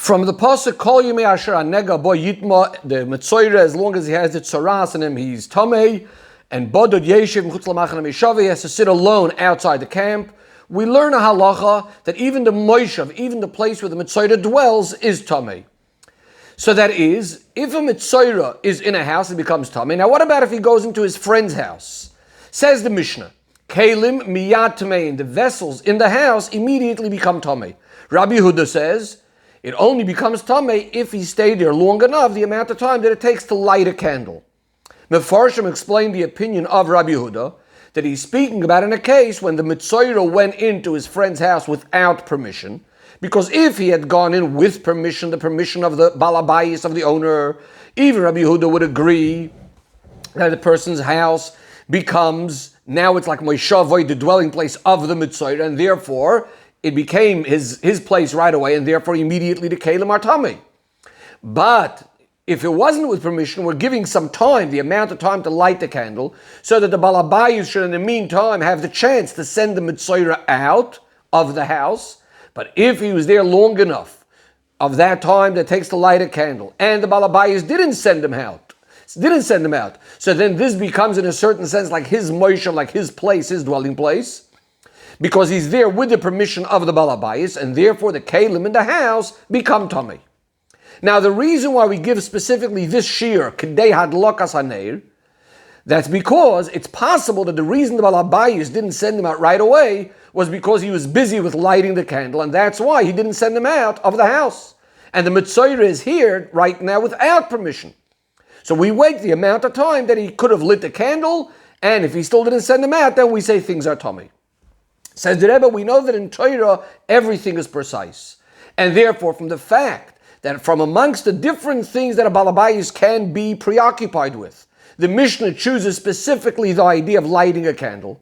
From the pasuk Kol Yimei Asher Anega Bo Yitma, the Metzoira, as long as he has the tzaras in him, he's tamei, and Bodod Yeshiv Chutz Lamachana Mishav, he has to sit alone outside the camp. We learn a halacha that even the Moishav, even the place where the Metzoira dwells, is tamei. So that is, if a Metzoira is in a house, it becomes tamei. Now, what about if he goes into his friend's house? Says the Mishnah, Kelim miyad tamei, and the vessels in the house immediately become tamei. Rabbi Yehuda says, it only becomes tamei if he stayed there long enough, the amount of time that it takes to light a candle. Mefarshim explained the opinion of Rabbi Yehuda that he's speaking about in a case when the Metzoira went into his friend's house without permission, because if he had gone in with permission, the permission of the balabayis, of the owner, even Rabbi Yehuda would agree that the person's house becomes, now it's like Moishavoi, the dwelling place of the Metzoira, and therefore it became his place right away, and therefore immediately the Kelim are tamei. But if it wasn't with permission, we're giving some time, the amount of time to light the candle, so that the balabayis should in the meantime have the chance to send the Metzoira out of the house. But if he was there long enough of that time that takes to light a candle, and the balabayis didn't send him out, so then this becomes in a certain sense like his moisha, like his place, his dwelling place, because he's there with the permission of the balabayis, and therefore the kelim in the house become tamei. Now, the reason why we give specifically this shir, Kedei Hadlokas Haneir, that's because it's possible that the reason the balabayis didn't send him out right away was because he was busy with lighting the candle, and that's why he didn't send him out of the house. And the Metzoira is here right now without permission. So we wait the amount of time that he could have lit the candle, and if he still didn't send him out, then we say things are tamei. Says the Rebbe, we know that in Torah everything is precise. And therefore, from the fact that from amongst the different things that a balabayis can be preoccupied with, the Mishnah chooses specifically the idea of lighting a candle.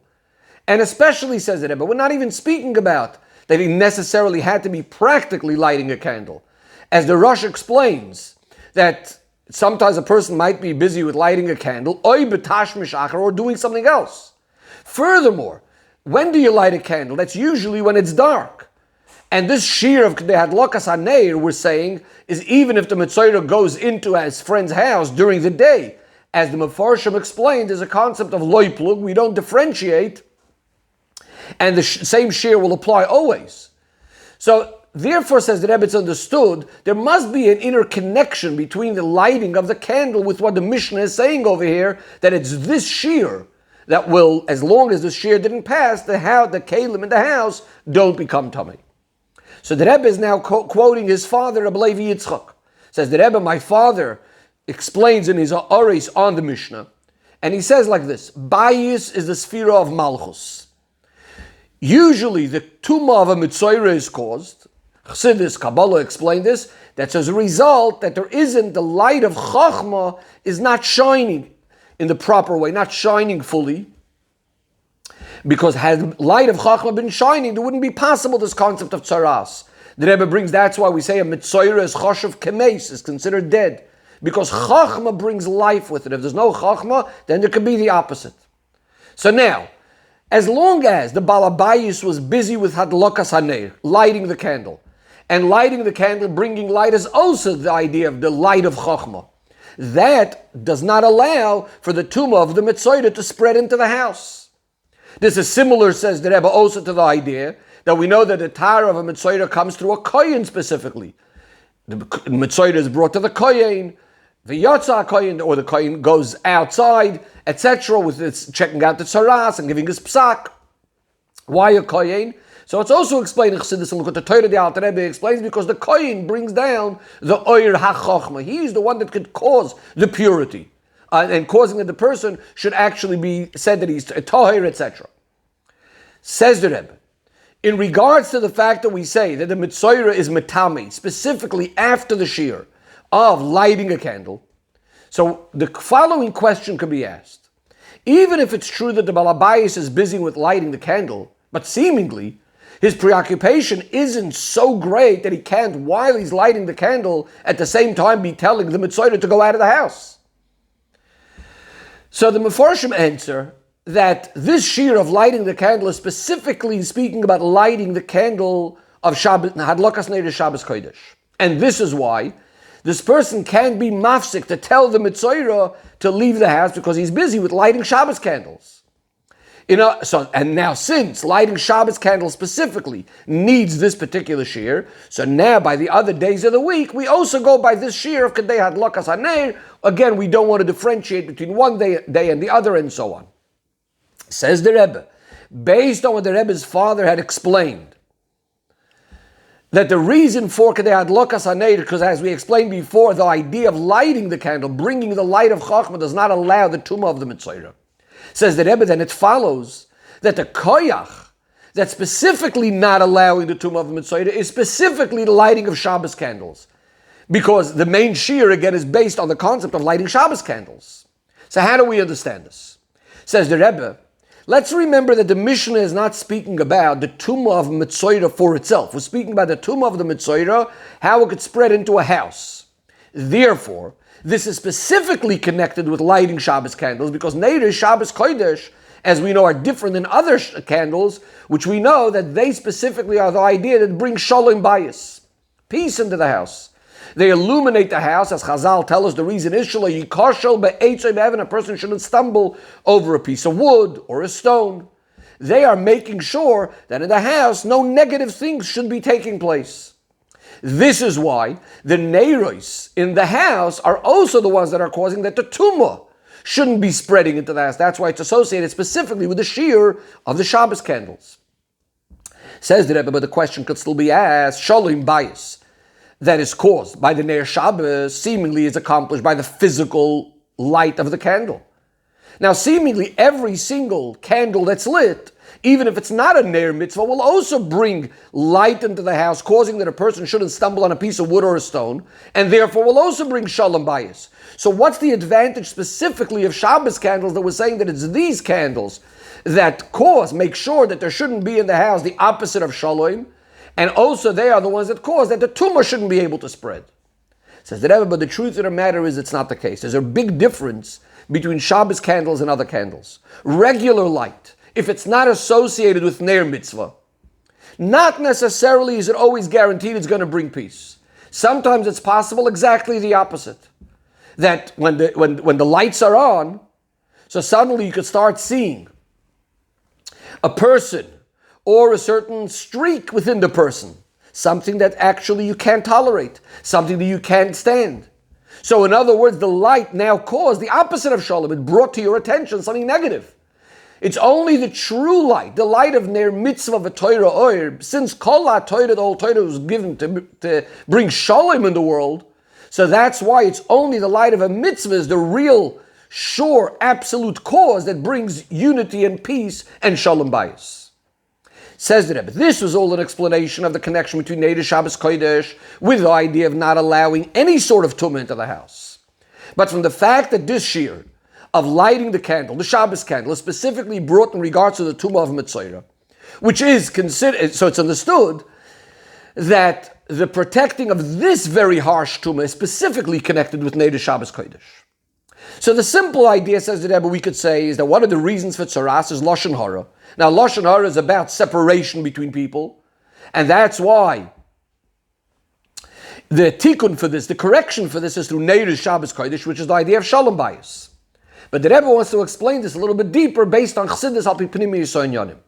And especially, says the Rebbe, we're not even speaking about that he necessarily had to be practically lighting a candle. As the Rosh explains, that sometimes a person might be busy with lighting a candle, or doing something else. Furthermore, when do you light a candle? That's usually when it's dark. And this shir of Kedei Hadlokas Haneir, we're saying, is even if the Metzoira goes into his friend's house during the day. As the Mefarshim explained, there's a concept of loy plug, we don't differentiate, and the same shir will apply always. So, therefore, says the Rebbe, it's understood, there must be an inner connection between the lighting of the candle with what the Mishnah is saying over here, that it's this shir that will, as long as the shir didn't pass, the kelim in the house don't become tamei. So the Rebbe is now quoting his father, Rabbi Levi Yitzchak. Says the Rebbe, my father explains in his Aris on the Mishnah, and he says like this: Bayis is the sphere of Malchus. Usually the tumah of a Metzoira is caused. Chassidus Kabbalah explained this. That's as a result that there isn't, the light of Chachma is not shining in the proper way, not shining fully. Because had the light of Chachma been shining, there wouldn't be possible this concept of tzaras. The Rebbe brings, that's why we say a Metzoira is choshev kemeis, is considered dead. Because Chachma brings life with it. If there's no Chachma, then there could be the opposite. So now, as long as the balabayis was busy with hadlokas haneir, lighting the candle, and lighting the candle, bringing light, is also the idea of the light of Chachma. That does not allow for the tumah of the Metzoira to spread into the house. This is similar, says the Rebbe, also to the idea that we know that the tar of a Metzoira comes through a kohen specifically. The Metzoira is brought to the kohen, the yotza kohen, or the kohen goes outside, etc., with its checking out the tzaras and giving his psak. Why a kohen? So it's also explained in Chassidus, and look at the Torah, the Alter Rebbe explains, because the kohen brings down the oir ha-chochma. He's the one that could cause the purity, and causing that the person should actually be said that he's a tahir, etc. Says the Rebbe, in regards to the fact that we say that the Metzoira is metami, specifically after the shir of lighting a candle, so the following question could be asked. Even if it's true that the balabayis is busy with lighting the candle, but seemingly his preoccupation isn't so great that he can't, while he's lighting the candle, at the same time be telling the Metzoira to go out of the house. So the Mefarshim answer that this shir of lighting the candle is specifically speaking about lighting the candle of Shabbat, Hadlokas Neder Shabbos Kodesh. And this is why this person can't be mafsik to tell the Mitzoira to leave the house because he's busy with lighting Shabbos candles. And now since lighting Shabbos candles specifically needs this particular shear, so now by the other days of the week, we also go by this shear of Kadei Hadlakas HaNeir. Again, we don't want to differentiate between one day and the other and so on. Says the Rebbe, based on what the Rebbe's father had explained, that the reason for Kadei Hadlakas HaNeir, because as we explained before, the idea of lighting the candle, bringing the light of Chachma, does not allow the tumah of the Mitzoira. Says the Rebbe, then it follows that the koyach that's specifically not allowing the tumah of the Mitzoira is specifically the lighting of Shabbos candles. Because the main shear, again, is based on the concept of lighting Shabbos candles. So how do we understand this? Says the Rebbe, let's remember that the Mishnah is not speaking about the tumah of Mitzoira for itself. We're speaking about the tumah of the Mitzoira, how it could spread into a house. Therefore, this is specifically connected with lighting Shabbos candles because Neider, Shabbos Kodesh, as we know, are different than other candles, which we know that they specifically are the idea that bring shalom bayis, peace into the house. They illuminate the house, as Chazal tell us the reason is a person shouldn't stumble over a piece of wood or a stone. They are making sure that in the house no negative things should be taking place. This is why the neiros in the house are also the ones that are causing that the tumah shouldn't be spreading into the house. That's why it's associated specifically with the shear of the Shabbos candles. Says the Rebbe, but the question could still be asked, shalom bayis, that is caused by the Ner Shabbos, seemingly is accomplished by the physical light of the candle. Now, seemingly every single candle that's lit, even if it's not a Ner mitzvah, will also bring light into the house, causing that a person shouldn't stumble on a piece of wood or a stone, and therefore will also bring shalom bayis. So what's the advantage specifically of Shabbos candles that we're saying that it's these candles that make sure that there shouldn't be in the house the opposite of shalom, and also they are the ones that cause that the tumah shouldn't be able to spread? Says the Rebbe, but the truth of the matter is it's not the case. There's a big difference between Shabbos candles and other candles. Regular light, if it's not associated with Ner mitzvah, not necessarily is it always guaranteed it's going to bring peace. Sometimes it's possible exactly the opposite. That when the lights are on, so suddenly you could start seeing a person or a certain streak within the person, something that actually you can't tolerate, something that you can't stand. So in other words, the light now caused the opposite of shalom. It brought to your attention something negative. It's only the true light, the light of Ner mitzvah v'Torah oir, since kol ha'Torah, the whole Torah was given to bring shalom in the world. So that's why it's only the light of a mitzvah is the real, sure, absolute cause that brings unity and peace and shalom bayis. Says the Rebbe, this was all an explanation of the connection between Neder Shabbos Kodesh with the idea of not allowing any sort of tumah into the house. But from the fact that this shear of lighting the candle, the Shabbos candle, is specifically brought in regards to the tumah of Mitzoira, which is considered, so it's understood that the protecting of this very harsh tumah is specifically connected with Neder Shabbos Kodesh. So the simple idea, says the Rebbe, we could say is that one of the reasons for tzaras is Lashon Hara. Now, Lashon Hara is about separation between people, and that's why the tikkun for this, the correction for this, is through Neder Shabbos Kodesh, which is the idea of shalom bayis. But the Rebbe wants to explain this a little bit deeper based on Chassidus al pi Pnimi Yisrael Yonim.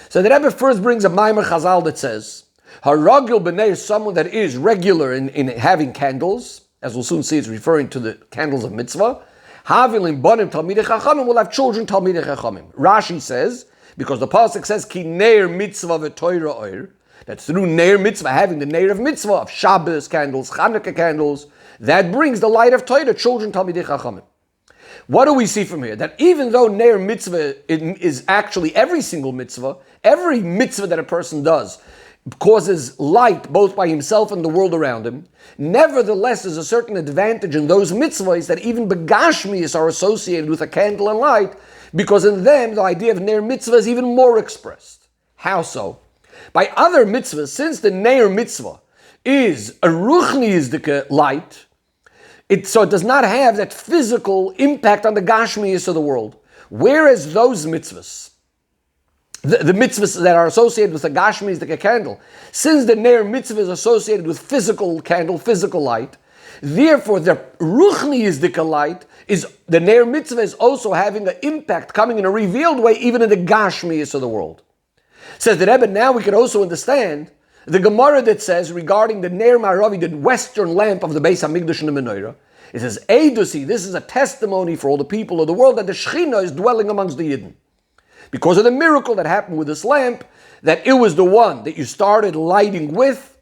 So the Rebbe first brings a Maimer Chazal that says, Haragil b'nei is someone that is regular in having candles, as we'll soon see it's referring to the candles of mitzvah. Havilim bonim talmidei chachamim will have children talmidei chachamim. Rashi says, because the pasuk says ki neir mitzvah v'toira oir, that through neir mitzvah, having the neir of mitzvah of Shabbos candles, Chanukah candles, that brings the light of Torah, children talmidei chachamim. What do we see from here? That even though neir mitzvah is actually every single mitzvah, every mitzvah that a person does causes light both by himself and the world around him, nevertheless there's a certain advantage in those mitzvahs that even begashmias are associated with a candle and light, because in them the idea of ner mitzvah is even more expressed. How so? By other mitzvahs, since the ner mitzvah is a ruchnizdike light, so it does not have that physical impact on the gashmias of the world. Whereas those mitzvahs the mitzvahs that are associated with the Gashmi is like a candle. Since the Ner mitzvah is associated with physical candle, physical light, therefore the Ruchni is the light, is the Ner mitzvah is also having an impact, coming in a revealed way, even in the Gashmius of the world. Says the Rebbe, now we can also understand the Gemara that says regarding the Ner Ma'aravi, the western lamp of the Beis HaMikdash and the Menorah, it says, Eidusi, this is a testimony for all the people of the world that the Shechina is dwelling amongst the Yidden. Because of the miracle that happened with this lamp, that it was the one that you started lighting with,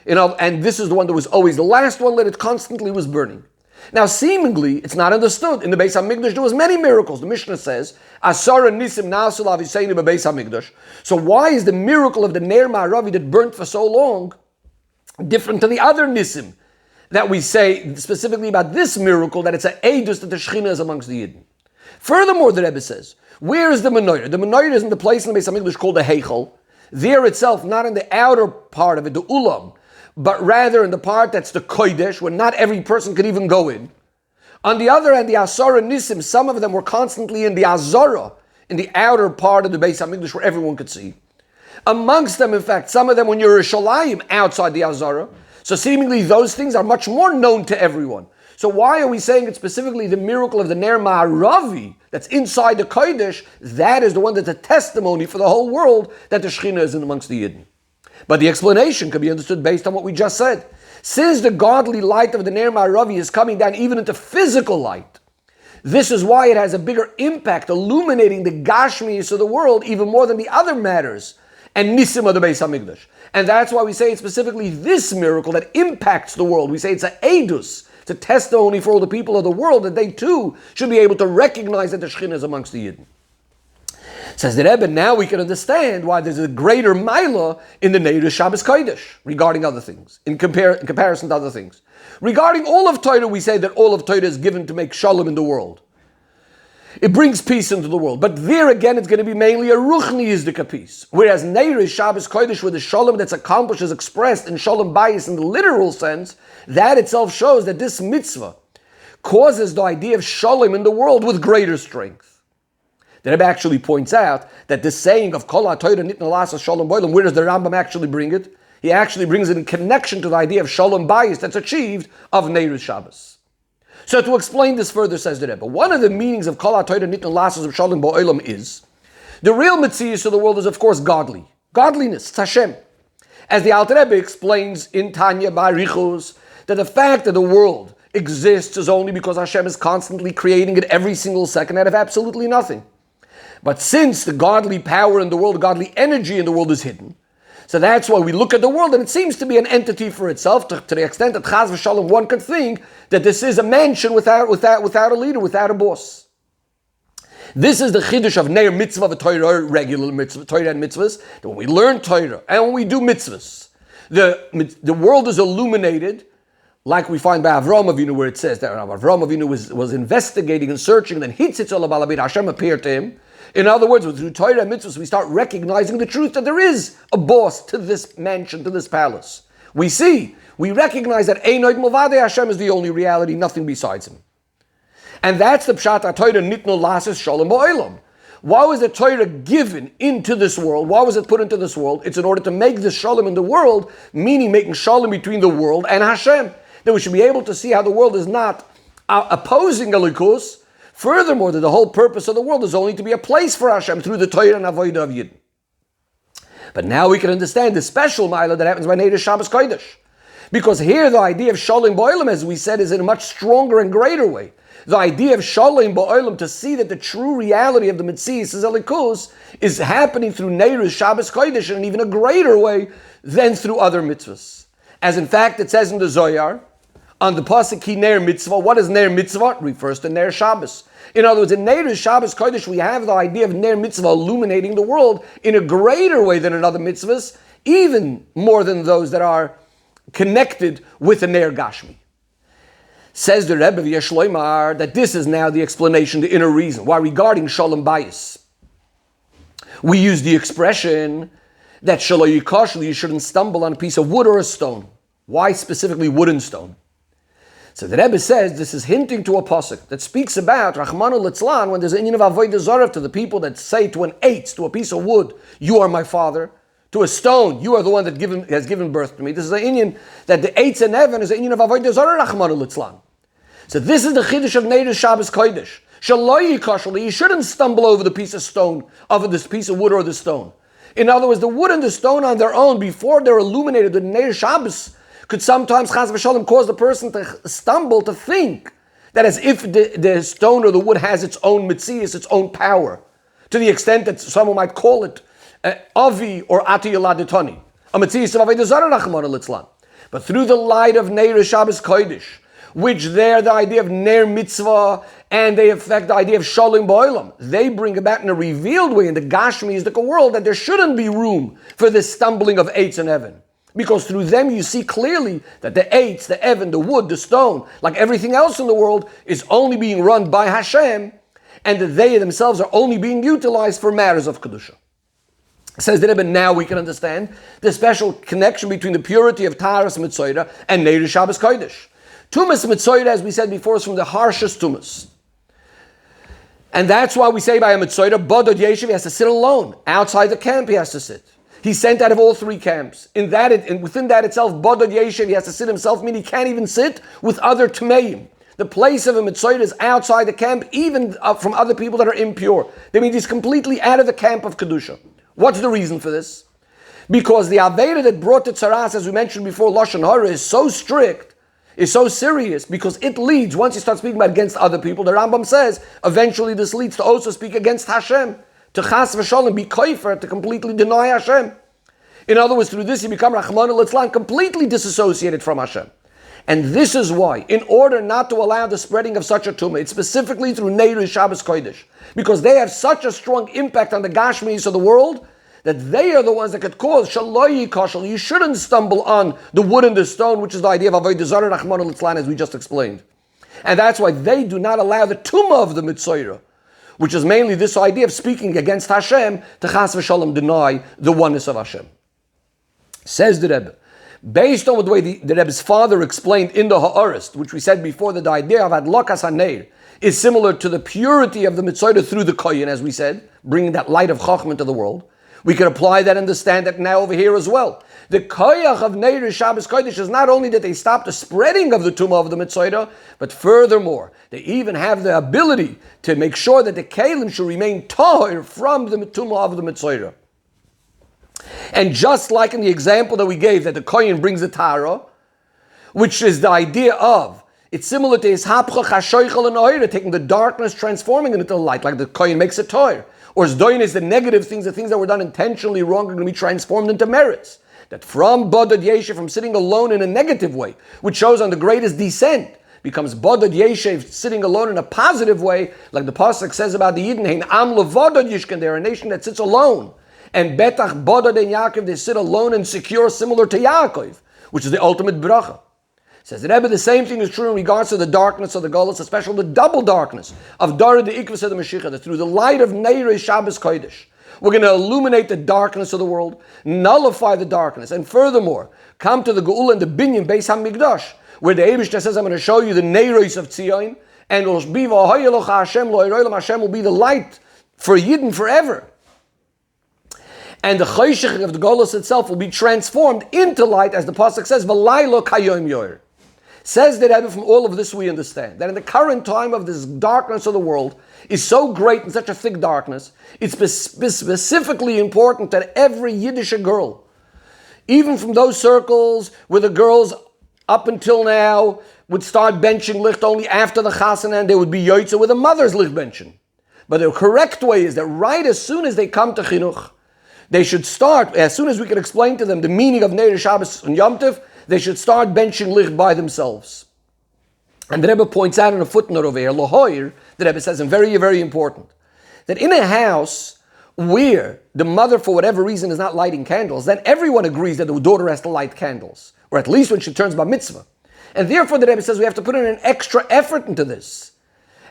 and this is the one that was always the last one, that it constantly was burning. Now, seemingly, it's not understood. In the Beis HaMikdash, there was many miracles. The Mishnah says, Asara nisim na'asu l'Aviseinu b'Beis HaMikdash. So why is the miracle of the Ner Ma'aravi that burnt for so long different to the other nisim that we say specifically about this miracle, that it's an eidus that the Shechina is amongst the Yidden? Furthermore, the Rebbe says, where is the menorah? The menorah is in the place in the Beis HaMikdash called the Heichal. There itself, not in the outer part of it, the Ulam, but rather in the part that's the Kodesh, where not every person could even go in. On the other hand, the Asara Nisim, some of them were constantly in the Azara, in the outer part of the Beis HaMikdash where everyone could see. Amongst them, in fact, some of them when you're Yerushalayim outside the Azara. So seemingly those things are much more known to everyone. So why are we saying it's specifically the miracle of the Ner Ma'aravi that's inside the Kodesh? That is the one that's a testimony for the whole world that the Shechina is in amongst the Yidden. But the explanation can be understood based on what we just said. Since the godly light of the Ner Ma'aravi is coming down even into physical light, this is why it has a bigger impact, illuminating the Gashmius of the world even more than the other matters and Nisim of the Beis HaMikdash. And that's why we say it's specifically this miracle that impacts the world. We say it's an Eidus. It's a testimony for all the people of the world that they too should be able to recognize that the Shechina is amongst the Yidden. Says the Rebbe, now we can understand why there's a greater Maila in the Neiru Shabbos Kodesh regarding other things, in comparison to other things. Regarding all of Torah, we say that all of Torah is given to make Shalom in the world. It brings peace into the world. But there again, it's going to be mainly a Ruchni Yizdika peace. Whereas Neiru Shabbos Kodesh, where the Shalom that's accomplished is expressed in Shalom Bayis in the literal sense, that itself shows that this mitzvah causes the idea of Shalom in the world with greater strength. The Rebbe actually points out that this saying of Kol HaTorah Nitna L'Asas Shalom Boilam, where does the Rambam actually bring it? He actually brings it in connection to the idea of Shalom Bayis that's achieved of Neiru Shabbos. So to explain this further, says the Rebbe, one of the meanings of Kol HaTorah Nitna L'Asas of Shalom Boilam is, the real Metzius of the world is of course godly. Godliness, it's Hashem. As the Alter Rebbe explains in Tanya Barichos, that the fact that the world exists is only because Hashem is constantly creating it every single second out of absolutely nothing. But since the godly power in the world, the godly energy in the world is hidden, so that's why we look at the world and it seems to be an entity for itself, to the extent that Chaz v'Shalom, one could think that this is a mansion without a leader, without a boss. This is the Chiddush of Neir Mitzvah of Torah, regular mitzvah, Torah and mitzvahs, that when we learn Torah and when we do mitzvahs, the world is illuminated, like we find by Avraham Avinu, where it says that Avraham Avinu was investigating and searching, and then Hitzitz Olam Alabit, Hashem appeared to him. In other words, through Torah and mitzvahs, we start recognizing the truth that there is a boss to this mansion, to this palace. We recognize that Einoid Milvadei Hashem is the only reality, nothing besides him. And that's the Pshat HaTorah Nitno L'Asas Shalom Ba'olam. Why was the Torah given into this world? Why was it put into this world? It's in order to make the Shalom in the world, meaning making Shalom between the world and Hashem. That we should be able to see how the world is not opposing Elikus. Furthermore, that the whole purpose of the world is only to be a place for Hashem through the Torah and Avodah of Yidden. But now we can understand the special Ma'ila that happens by Neiru Shabbos Kodesh. Because here the idea of Shalom Ba'olam, as we said, is in a much stronger and greater way. The idea of Shalom Ba'olam, to see that the true reality of the Metzius is Elikus, is happening through Neiru Shabbos Kodesh in an even a greater way than through other mitzvahs. As in fact it says in the Zohar, on the pasuk Ki Ner Mitzvah, what is Ner Mitzvah? It refers to Ner Shabbos. In other words, in Neiru Shabbos Kodesh, we have the idea of Ner Mitzvah illuminating the world in a greater way than in other mitzvahs, even more than those that are connected with the Ner Gashmi. Says the Rebbe V'Yeshloimar that this is now the explanation, the inner reason why regarding Shalom Bayis we use the expression that Shelo Yikashli, you shouldn't stumble on a piece of wood or a stone. Why specifically wood and stone? So the Rebbe says this is hinting to a pasuk that speaks about Rachmanu Litzlan when there's an inyan of avodah zarah to the people that say to an eitz, to a piece of wood, you are my father. To a stone, you are the one that has given birth to me. This is an inyan that the eitz in heaven is an inyan of avodah zarah Rachmanu Litzlan. So this is the chiddush of Neder Shabbos Kodesh. Shaloi kashali, you shouldn't stumble over the piece of stone, over this piece of wood or the stone. In other words, the wood and the stone on their own, before they're illuminated, the Neder Shabbos could sometimes chas v'shalom cause the person to stumble, to think that as if the stone or the wood has its own mitzias, its own power, to the extent that someone might call it avi or ati yoladitani, a mitzias of avodah zarah rachmana litzlan. But through the light of Neder Shabbos Kodesh, which they're the idea of ner mitzvah, and they affect the idea of shalom ba'olam, they bring about in a revealed way in the Gashmiistic world that there shouldn't be room for this stumbling of eitz in heaven. Because through them you see clearly that the eitz, the evan, the wood, the stone, like everything else in the world, is only being run by Hashem, and that they themselves are only being utilized for matters of Kedusha. Says the Rebbe, now we can understand the special connection between the purity of Taharas Mitzoyra and Neder Shabbos Kodesh. Tumas Mitzoyra, as we said before, is from the harshest Tumas. And that's why we say by a Mitzoyra, Bodod Yeshiv, he has to sit alone. Outside the camp he has to sit. He's sent out of all three camps. Within that itself, Bodod Yeshiv, he has to sit himself, meaning he can't even sit with other Tmeim. The place of a Mitzoyra is outside the camp, even from other people that are impure. That means he's completely out of the camp of Kedusha. What's the reason for this? Because the Aveda that brought the Tzaras, as we mentioned before, Lashon Hara, is so strict, is so serious, because it leads, once you start speaking about against other people, the Rambam says, eventually this leads to also speak against Hashem, to chas v'shalom, be koifer, to completely deny Hashem. In other words, through this you become Rachmana Litzlan, completely disassociated from Hashem. And this is why, in order not to allow the spreading of such a tumah, it's specifically through Neder Shabbos Kodesh, because they have such a strong impact on the Gashmis of the world, that they are the ones that could cause Shaloi Kashal. You shouldn't stumble on the wood and the stone, which is the idea of Avodah Zarah Rachmana Litzlan, as we just explained. And that's why they do not allow the tumah of the Mitzoyra, which is mainly this idea of speaking against Hashem, to chas v'shalom deny the oneness of Hashem. Says the Rebbe, based on the way the Rebbe's father explained in the Ha'arist, which we said before, that the idea of Adlokas HaNeir is similar to the purity of the Mitzoyra through the Koyin, as we said, bringing that light of Chachma into the world. We can apply that and understand that now over here as well. The koyach of Neder Shabbos Kodesh is not only that they stop the spreading of the tumah of the Mitzoyra, but furthermore, they even have the ability to make sure that the kelim should remain tahor from the tumah of the Mitzoyra. And just like in the example that we gave, that the koyin brings the tahara, which is the idea of, it's similar to his hapcha chashoichel and oira, taking the darkness, transforming it into light, like the koyin makes it tahor. Or Zdoin is the negative things, the things that were done intentionally wrong are going to be transformed into merits. That from Bodod Yeshiv, from sitting alone in a negative way, which shows on the greatest descent, becomes Bodod Yeshiv, sitting alone in a positive way, like the Pasuk says about the Yidden, Hein Am Levodod Yishken, they're a nation that sits alone. And Betach Bodod and Yaakov, they sit alone and secure, similar to Yaakov, which is the ultimate bracha. Says the Rebbe, the same thing is true in regards to the darkness of the Golus, especially the double darkness of Dara the Ikvus of the Mashiach, that through the light of Neder Shabbos Kodesh, we're going to illuminate the darkness of the world, nullify the darkness, and furthermore, come to the Geula and the Binyan Beis HaMikdash, where the Eibishter says, I'm going to show you the Neiros of Tzion, and Hashem will be the light for Yidden forever. And the Chayshich of the Golus itself will be transformed into light, as the Pasuk says, V'laylo kayom yor. Says the Rebbe, from all of this we understand that in the current time of this darkness of the world is so great and such a thick darkness, it's specifically important that every Yiddish girl, even from those circles where the girls up until now would start benching licht only after the chasana, and they would be yoytze with a mother's licht benching. But the correct way is that right as soon as they come to chinuch, they should start, as soon as we can explain to them the meaning of Neder Shabbos and Yom Tov, they should start benching licht by themselves. And the Rebbe points out in a footnote over here, Lahoyer, the Rebbe says, and very, very important, that in a house where the mother, for whatever reason, is not lighting candles, then everyone agrees that the daughter has to light candles, or at least when she turns bar mitzvah. And therefore the Rebbe says we have to put in an extra effort into this.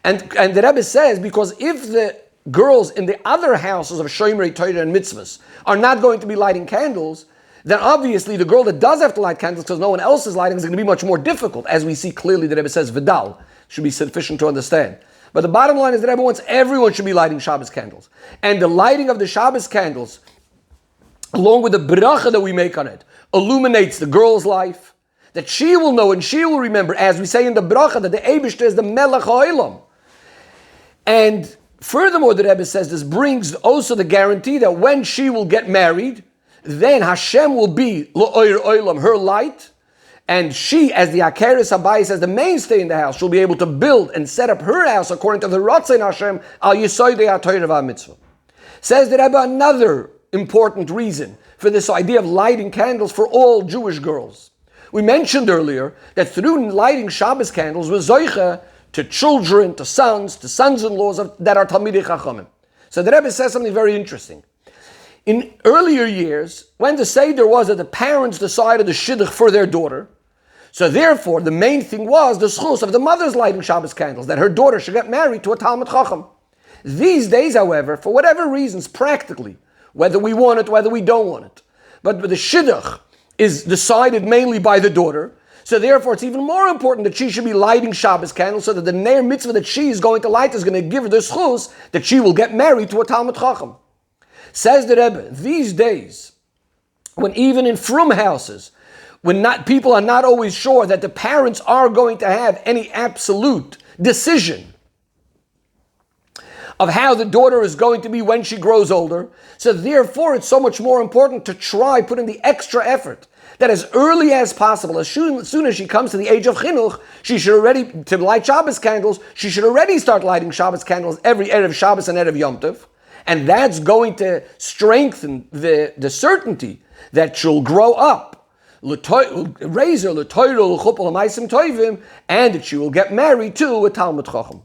And the Rebbe says, because if the girls in the other houses of Shomerei Torah and mitzvahs are not going to be lighting candles, then obviously the girl that does have to light candles because no one else is lighting is going to be much more difficult, as we see clearly the Rebbe says Vidal. Should be sufficient to understand. But the bottom line is that everyone should be lighting Shabbos candles. And the lighting of the Shabbos candles, along with the bracha that we make on it, illuminates the girl's life, that she will know and she will remember, as we say in the bracha, that the Eibishter is the Melech HaOlam. And furthermore, the Rebbe says this brings also the guarantee that when she will get married, then Hashem will be L'Oir Olam, her light, and she, as the Akeres Habayis, as the mainstay in the house, she'll be able to build and set up her house according to the Ratzon Hashem, Al Yisoidei HaTorah VaMitzvah. Says the Rebbe another important reason for this idea of lighting candles for all Jewish girls. We mentioned earlier that through lighting Shabbos candles, we're zoicha to children, to sons-in-laws that are Talmidei Chachamim. So the Rebbe says something very interesting. In earlier years, when the Seder was that the parents decided the shidduch for their daughter, so therefore the main thing was the schus of the mother's lighting Shabbos candles, that her daughter should get married to a Talmid Chacham. These days, however, for whatever reasons, practically, whether we want it, whether we don't want it, but the shidduch is decided mainly by the daughter, so therefore it's even more important that she should be lighting Shabbos candles so that the Ner mitzvah that she is going to light is going to give her the schus that she will get married to a Talmid Chacham. Says the Rebbe, these days, when even in frum houses, when people are not always sure that the parents are going to have any absolute decision of how the daughter is going to be when she grows older, so therefore it's so much more important to try put in the extra effort that as early as possible, as soon as she comes to the age of chinuch, she should already, to light Shabbos candles, she should already start lighting Shabbos candles every Erev Shabbos and Erev Yom Tov. And that's going to strengthen the certainty that she'll grow up, raise her, and that she will get married to a Talmid Chacham.